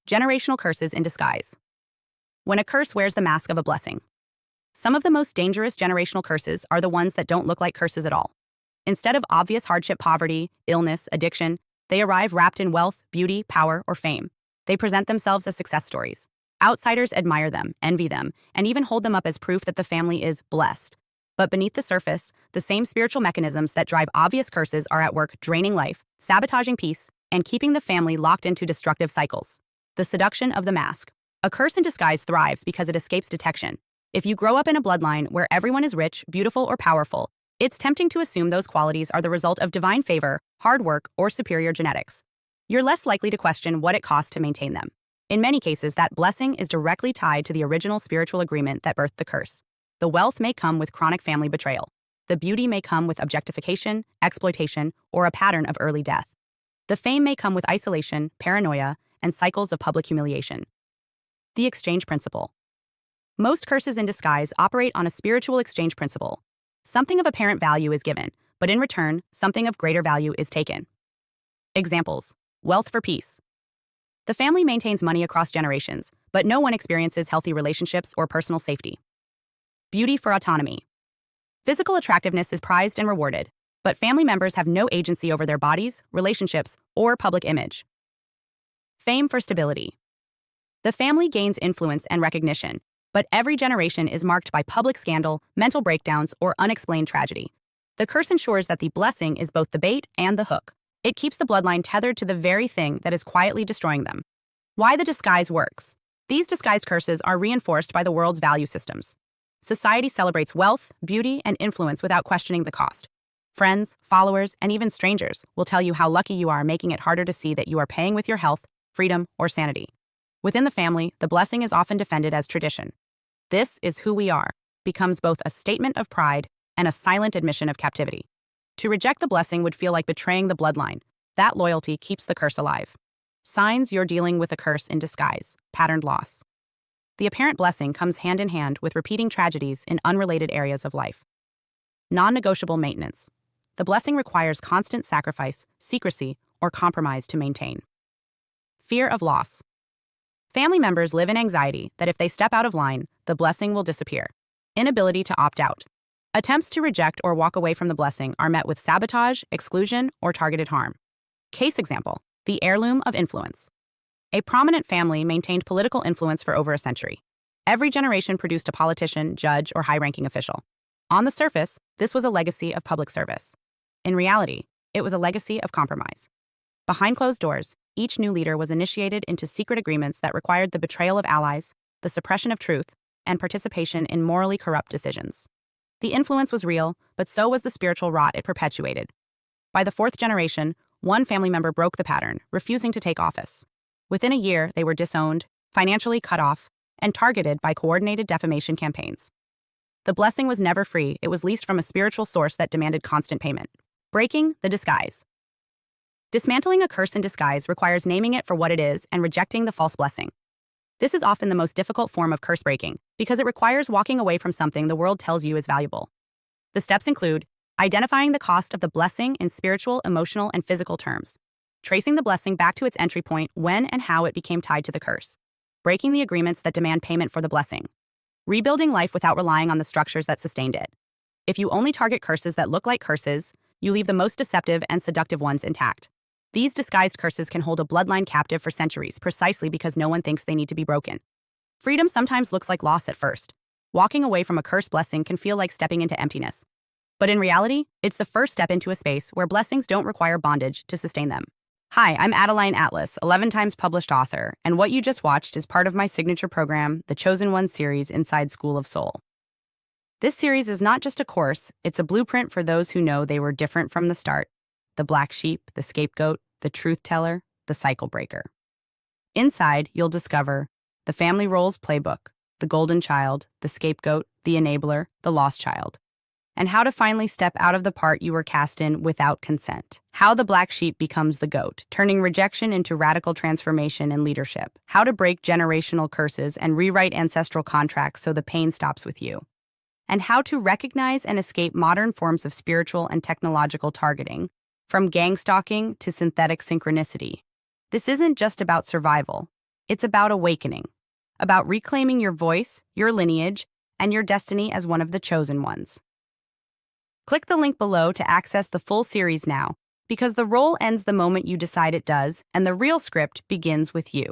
Generational curses in disguise. When a curse wears the mask of a blessing. Some of the most dangerous generational curses are the ones that don't look like curses at all. Instead of obvious hardship, poverty, illness, addiction, they arrive wrapped in wealth, beauty, power, or fame. They present themselves as success stories. Outsiders admire them, envy them, and even hold them up as proof that the family is blessed. But beneath the surface, the same spiritual mechanisms that drive obvious curses are at work, draining life, sabotaging peace, and keeping the family locked into destructive cycles. The seduction of the mask. A curse in disguise thrives because it escapes detection. If you grow up in a bloodline where everyone is rich, beautiful, or powerful, it's tempting to assume those qualities are the result of divine favor, hard work, or superior genetics. You're less likely to question what it costs to maintain them. In many cases, that blessing is directly tied to the original spiritual agreement that birthed the curse. The wealth may come with chronic family betrayal. The beauty may come with objectification, exploitation, or a pattern of early death. The fame may come with isolation, paranoia, and cycles of public humiliation. The exchange principle. Most curses in disguise operate on a spiritual exchange principle. Something of apparent value is given, but in return, something of greater value is taken. Examples. Wealth for peace. The family maintains money across generations, but no one experiences healthy relationships or personal safety. Beauty for autonomy. Physical attractiveness is prized and rewarded, but family members have no agency over their bodies, relationships, or public image. Fame for stability. The family gains influence and recognition, but every generation is marked by public scandal, mental breakdowns, or unexplained tragedy. The curse ensures that the blessing is both the bait and the hook. It keeps the bloodline tethered to the very thing that is quietly destroying them. Why the disguise works. These disguised curses are reinforced by the world's value systems. Society celebrates wealth, beauty, and influence without questioning the cost. Friends, followers, and even strangers will tell you how lucky you are, making it harder to see that you are paying with your health, freedom, or sanity. Within the family, the blessing is often defended as tradition. This is who we are, becomes both a statement of pride and a silent admission of captivity. To reject the blessing would feel like betraying the bloodline. That loyalty keeps the curse alive. Signs you're dealing with a curse in disguise. Patterned loss. The apparent blessing comes hand in hand with repeating tragedies in unrelated areas of life. Non-negotiable maintenance. The blessing requires constant sacrifice, secrecy, or compromise to maintain. Fear of loss. Family members live in anxiety that if they step out of line, the blessing will disappear. Inability to opt out. Attempts to reject or walk away from the blessing are met with sabotage, exclusion, or targeted harm. Case example, the heirloom of influence. A prominent family maintained political influence for over a century. Every generation produced a politician, judge, or high-ranking official. On the surface, this was a legacy of public service. In reality, it was a legacy of compromise. Behind closed doors, each new leader was initiated into secret agreements that required the betrayal of allies, the suppression of truth, and participation in morally corrupt decisions. The influence was real, but so was the spiritual rot it perpetuated. By the fourth generation, one family member broke the pattern, refusing to take office. Within a year, they were disowned, financially cut off, and targeted by coordinated defamation campaigns. The blessing was never free, it was leased from a spiritual source that demanded constant payment. Breaking the disguise. Dismantling a curse in disguise requires naming it for what it is and rejecting the false blessing. This is often the most difficult form of curse breaking because it requires walking away from something the world tells you is valuable. The steps include identifying the cost of the blessing in spiritual, emotional, and physical terms, tracing the blessing back to its entry point, when and how it became tied to the curse, breaking the agreements that demand payment for the blessing, rebuilding life without relying on the structures that sustained it. If you only target curses that look like curses, you leave the most deceptive and seductive ones intact. These disguised curses can hold a bloodline captive for centuries precisely because no one thinks they need to be broken. Freedom sometimes looks like loss at first. Walking away from a cursed blessing can feel like stepping into emptiness. But in reality, it's the first step into a space where blessings don't require bondage to sustain them. Hi, I'm Adeline Atlas, 11 times published author, and what you just watched is part of my signature program, the Chosen One series inside School of Soul. This series is not just a course, it's a blueprint for those who know they were different from the start. The black sheep, the scapegoat, the truth teller, the cycle breaker. Inside, you'll discover the family roles playbook, the golden child, the scapegoat, the enabler, the lost child, and how to finally step out of the part you were cast in without consent. How the black sheep becomes the goat, turning rejection into radical transformation and leadership. How to break generational curses and rewrite ancestral contracts so the pain stops with you. And how to recognize and escape modern forms of spiritual and technological targeting, from gang stalking to synthetic synchronicity. This isn't just about survival. It's about awakening, about reclaiming your voice, your lineage, and your destiny as one of the chosen ones. Click the link below to access the full series now, because the role ends the moment you decide it does, and the real script begins with you.